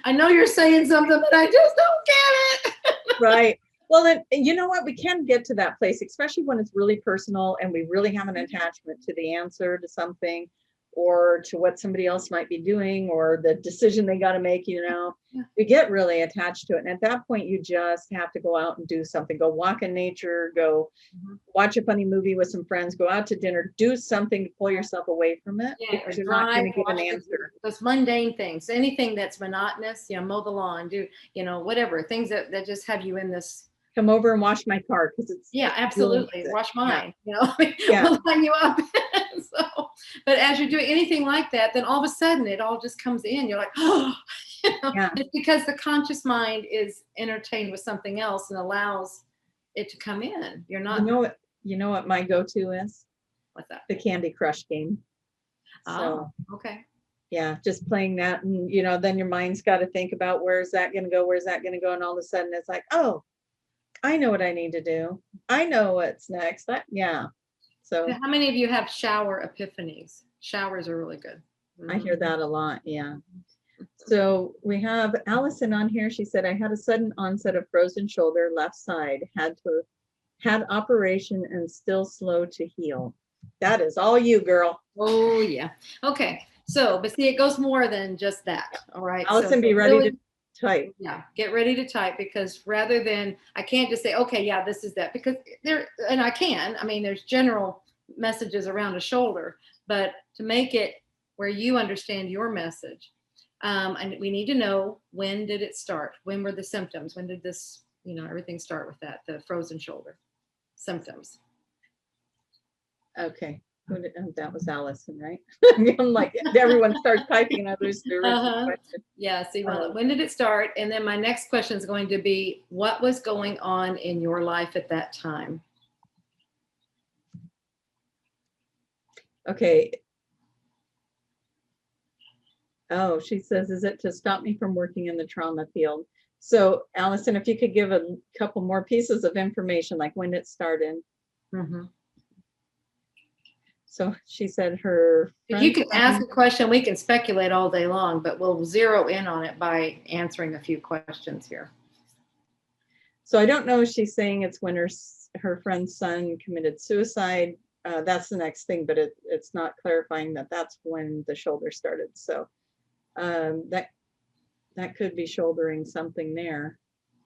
I know you're saying something, but I just don't get it.
Right. Well, then, you know what? We can get to that place, especially when it's really personal and we really have an attachment to the answer to something or to what somebody else might be doing or the decision they got to make, you know.
Yeah.
We get really attached to it. And at that point, you just have to go out and do something. Go walk in nature, go watch a funny movie with some friends, go out to dinner, do something to pull yourself away from it,
Yeah,
because you're not going to get an answer.
Those mundane things, anything that's monotonous, you know, mow the lawn, do, you know, whatever, things that just have you in this.
Come over and wash my car because it's.
Yeah, absolutely. Wash mine, you know,
Yeah.
we'll line you up. So, but as you're doing anything like that, then all of a sudden it all just comes in. You're like, oh, you know,
Yeah.
it's because the conscious mind is entertained with something else and allows it to come in. You're not.
You know what my go-to is?
What's that?
The Candy Crush game.
So, okay.
Yeah, just playing that, and you know, then your mind's got to think about where's that going to go, where's that going to go, and all of a sudden it's like, oh, I know what I need to do. I know what's next. Yeah. So
how many of you have shower epiphanies? Showers are really good.
I hear that a lot. Yeah. So we have Allison on here. She said, I had a sudden onset of frozen shoulder, left side, had operation and still slow to heal. That is all you, girl.
Oh yeah. Okay. So, but see, it goes more than just that. All right.
Allison,
so
be ready to type.
Yeah, get ready to type, because rather than, I can't just say, okay, yeah, this is that, because there, and I can, I mean, there's general messages around a shoulder, but to make it where you understand your message, and we need to know, when did it start? When were the symptoms? When did this, you know, everything start with that, the frozen shoulder symptoms?
Okay. That was Allison, right? I'm like, everyone starts typing and others.
Yeah, see, when did it start? And then my next question is going to be, what was going on in your life at that time?
Okay. Oh, she says, is it to stop me from working in the trauma field? So, Allison, if you could give a couple more pieces of information, like when it started.
Mm-hmm.
So she said her.
If you can ask a question, we can speculate all day long, but we'll zero in on it by answering a few questions here.
So I don't know if she's saying it's when her friend's son committed suicide. That's the next thing, but it's not clarifying that that's when the shoulder started. So that could be shouldering something there.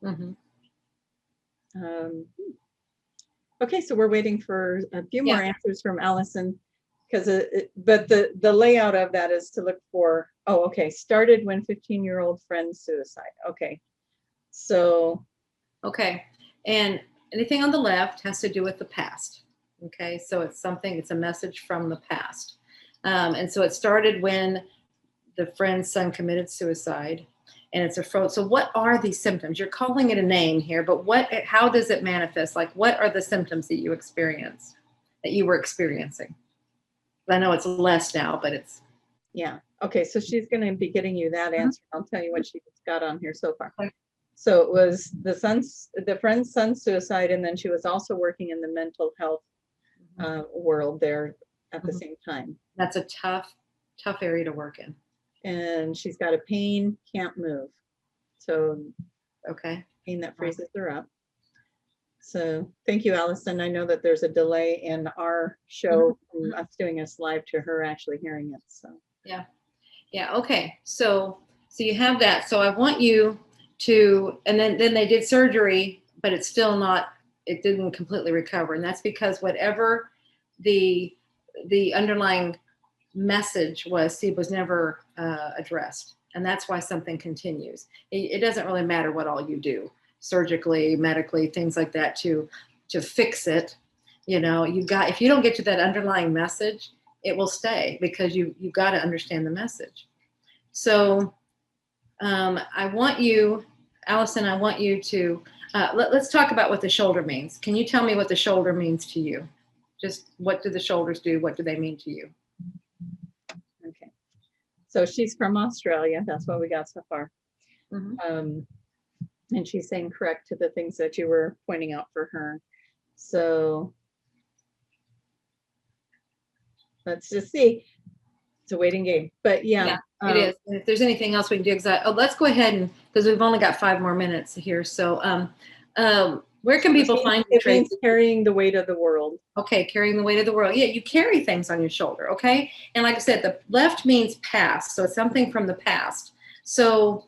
Mm-hmm.
Okay, so we're waiting for a few more answers from Allison, because but the layout of that is to look for, oh, okay, started when 15-year-old friend suicide. Okay, so.
Okay, and anything on the left has to do with the past. Okay, so it's a message from the past. And so it started when the friend's son committed suicide. And it's so what are these symptoms? You're calling it a name here, but how does it manifest? Like, what are the symptoms that you were experiencing? I know it's less now, but it's.
Yeah. Okay. So she's going to be getting you that answer. I'll tell you what she's got on here so far.
Okay.
So it was the friend's son's suicide. And then she was also working in the mental health world there at the same time.
That's a tough area to work in.
And she's got a pain, can't move. So,
okay.
Pain that freezes her up. So thank you, Allison. I know that there's a delay in our show from us doing this live to her actually hearing it. So
yeah. Okay. So you have that. So I want you to, and then they did surgery, but it's still not. It didn't completely recover, and that's because whatever the underlying message was never addressed, and that's why something continues. It doesn't really matter what all you do, surgically, medically, things like that, to fix it. You know, if you don't get to that underlying message, it will stay, because you've got to understand the message. So I want you, Allison, to let's talk about what the shoulder means. Can you tell me what the shoulder means to you? Just what do the shoulders do? What do they mean to you?
Okay. So she's from Australia. That's what we got so far. And she's saying correct to the things that you were pointing out for her. So let's just see. It's a waiting game, but yeah,
it is. And if there's anything else we can do, let's go ahead, and because we've only got 5 more minutes here. So Where can people find you,
It means
Tracie?
carrying the weight of the world.
Okay, carrying the weight of the world. Yeah, you carry things on your shoulder, okay? And like I said, the left means past, so it's something from the past. So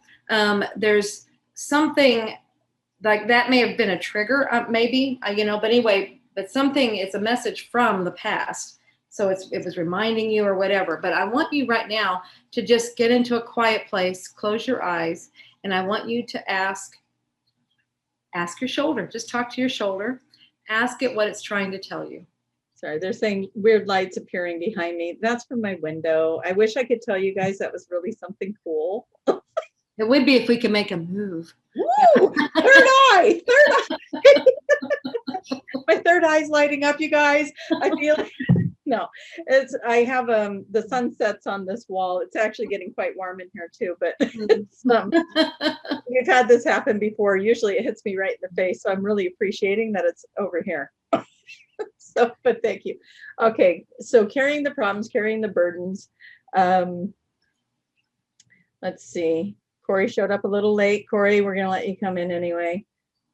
there's something like that may have been a trigger, maybe, but anyway, but something, it's a message from the past. So it was reminding you or whatever. But I want you right now to just get into a quiet place, close your eyes, and I want you to ask your shoulder. Just talk to your shoulder. Ask it what it's trying to tell you.
Sorry, they're saying weird lights appearing behind me. That's from my window. I wish I could tell you guys that was really something cool.
It would be if we could make a move.
Woo! Third eye! Third eye! My third eye's lighting up, you guys. I feel no. I have the sun sets on this wall. It's actually getting quite warm in here too, but we've had this happen before. Usually it hits me right in the face, so I'm really appreciating that it's over here. So, but thank you. Okay, so carrying the problems, carrying the burdens. Let's see. Corey showed up a little late. Corey, we're going to let you come in anyway.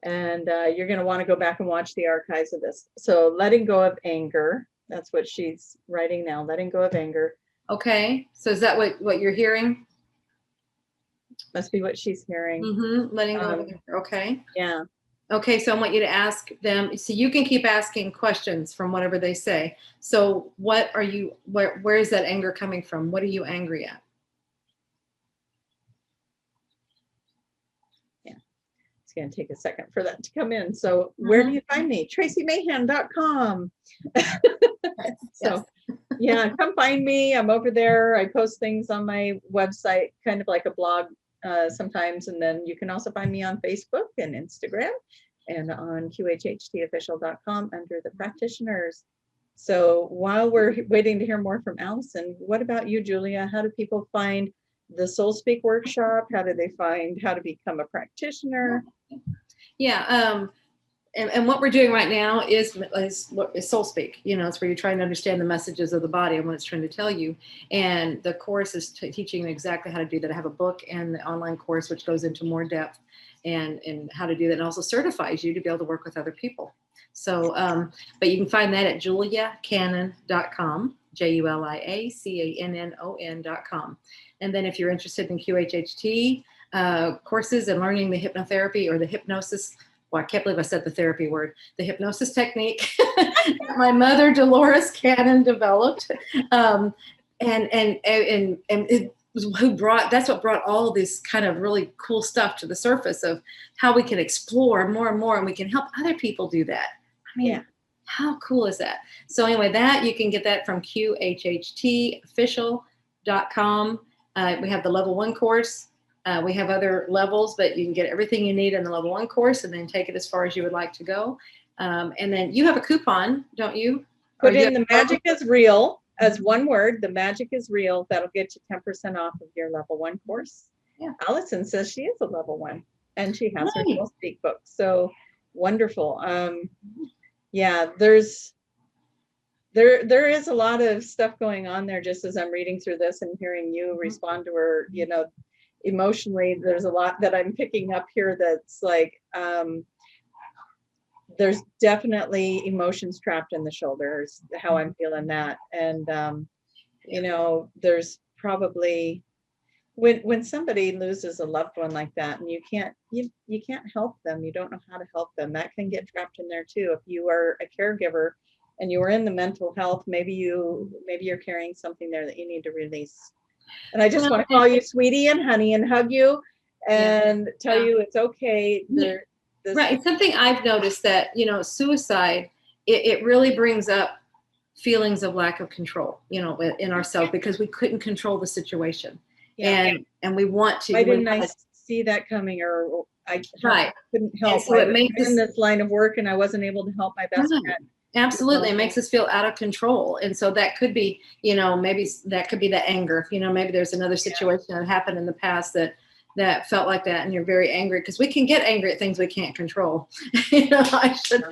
And you're going to want to go back and watch the archives of this. So letting go of anger. That's what she's writing now. Letting go of anger.
Okay. So is that what you're hearing?
Must be what she's hearing.
Mm-hmm. Letting go of anger. Okay.
Yeah.
Okay. So I want you to ask them. So you can keep asking questions from whatever they say. So what are you, where is that anger coming from? What are you angry at?
Going to take a second for that to come in. So where do you find me? TracieMahan.com. So yeah, come find me. I'm over there. I post things on my website, kind of like a blog sometimes. And then you can also find me on Facebook and Instagram and on QHHTofficial.com under the practitioners. So while we're waiting to hear more from Allison, what about you, Julia? How do people find the Soul Speak workshop? How do they find how to become a practitioner?
Yeah. And what we're doing right now is Soul Speak. It's where you're trying to understand the messages of the body and what it's trying to tell you. And the course is teaching you exactly how to do that. I have a book and the online course, which goes into more depth and how to do that, and also certifies you to be able to work with other people. So, but you can find that at juliacannon.com, JuliaCannon.com. And then if you're interested in QHHT courses and learning the hypnotherapy or the hypnosis, well, I can't believe I said the therapy word, the hypnosis technique my mother, Dolores Cannon, developed. And it was that's what brought all this kind of really cool stuff to the surface of how we can explore more and more, and we can help other people do that. I mean, how cool is that? So anyway, that you can get that from QHHTofficial.com. We have the level 1 course. We have other levels, but you can get everything you need in the level 1 course and then take it as far as you would like to go. And then you have a coupon, don't you?
Put in the magic is real as one word. The magic is real. That'll get you 10% off of your level 1 course. Yeah. Allison says she is a level 1 and she has her Soul Speak book. So wonderful. Yeah, there is a lot of stuff going on there just as I'm reading through this and hearing you respond to her, emotionally. There's a lot that I'm picking up here that's like, there's definitely emotions trapped in the shoulders, how I'm feeling that. And, there's probably, when somebody loses a loved one like that and you can't help them, you don't know how to help them, that can get trapped in there too. If you are a caregiver and you are in the mental health, maybe you're carrying something there that you need to release. And I just want to call you sweetie and honey and hug you and tell you it's okay.
Right. It's something I've noticed that, suicide, it really brings up feelings of lack of control, in ourselves because we couldn't control the situation. Yeah. And we want to.
Why didn't I see that coming, or I couldn't help?
So it makes
in this line of work and I wasn't able to help my best friend.
Absolutely. It makes us feel out of control. And so that could be, maybe that could be the anger, maybe there's another situation that happened in the past that felt like that. And you're very angry because we can get angry at things we can't control. I should,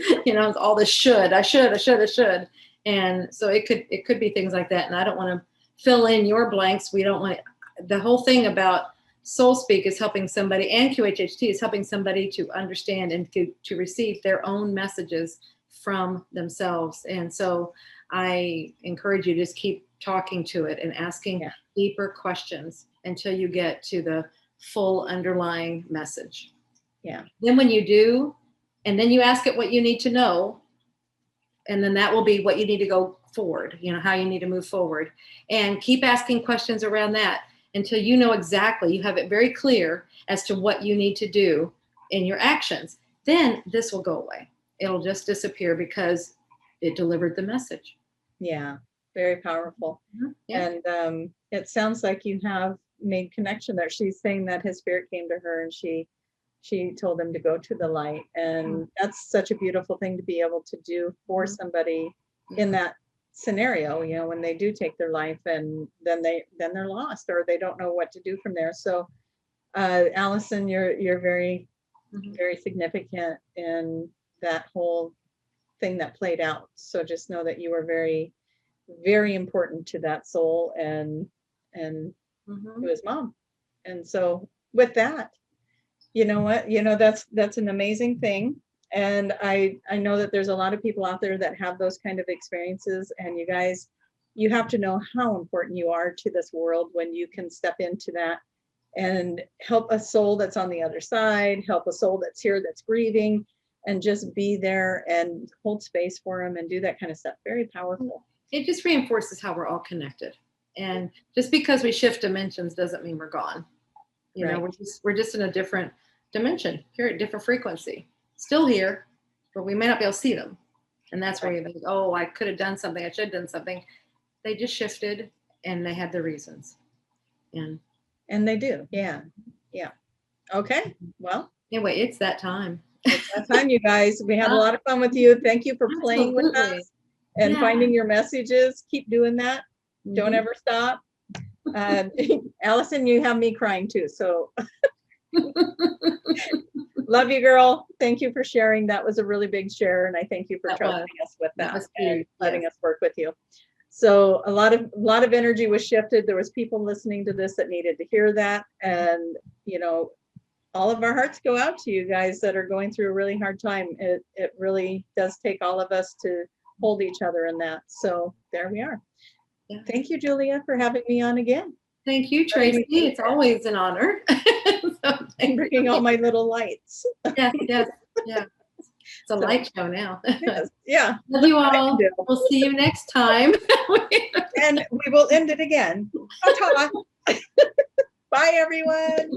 all this I should. And so it could be things like that. And I don't want to fill in your blanks. We don't want the whole thing about Soul Speak is helping somebody, and QHHT is helping somebody to understand and to receive their own messages from themselves. And so I encourage you to just keep talking to it and asking deeper questions until you get to the full underlying message.
Yeah.
Then when you do, and then you ask it what you need to know, and then that will be what you need to go forward, how you need to move forward. And keep asking questions around that until you know exactly, you have it very clear as to what you need to do in your actions. Then this will go away. It'll just disappear because it delivered the message.
Yeah, very powerful.
Mm-hmm. Yeah.
And it sounds like you have made connection there. She's saying that his spirit came to her and she told him to go to the light. And that's such a beautiful thing to be able to do for somebody in that scenario, when they do take their life and then they're lost or they don't know what to do from there. So Allison, you're very, very significant in that whole thing that played out. So just know that you were very, very important to that soul and to his mom. And so with that, you know what, that's an amazing thing. And I know that there's a lot of people out there that have those kind of experiences, and you guys, you have to know how important you are to this world when you can step into that and help a soul that's on the other side, help a soul that's here that's grieving, and just be there and hold space for them and do that kind of stuff. Very powerful.
It just reinforces how we're all connected. And just because we shift dimensions doesn't mean we're gone. We're just in a different dimension, here at different frequency, still here, but we may not be able to see them. And that's where you think, oh, I could have done something, I should have done something. They just shifted and they had their reasons. And they
do. Yeah. Okay. Well,
anyway, it's that time.
It's that time, you guys. We had a lot of fun with you. Thank you for playing with us and finding your messages. Keep doing that. Don't ever stop. Allison, you have me crying too. So love you, girl. Thank you for sharing. That was a really big share. And I thank you for trusting us with that and letting us work with you. So a lot of energy was shifted. There was people listening to this that needed to hear that. And, all of our hearts go out to you guys that are going through a really hard time. It really does take all of us to hold each other in that. So there we are. Yeah. Thank you, Julia, for having me on again.
Thank you, Tracie. It's always an honor.
And bringing all my little lights.
Yeah. It's a light show now.
Yes, yeah.
Love you all. We'll see you next time.
And we will end it again. Ta-ta. Bye, everyone.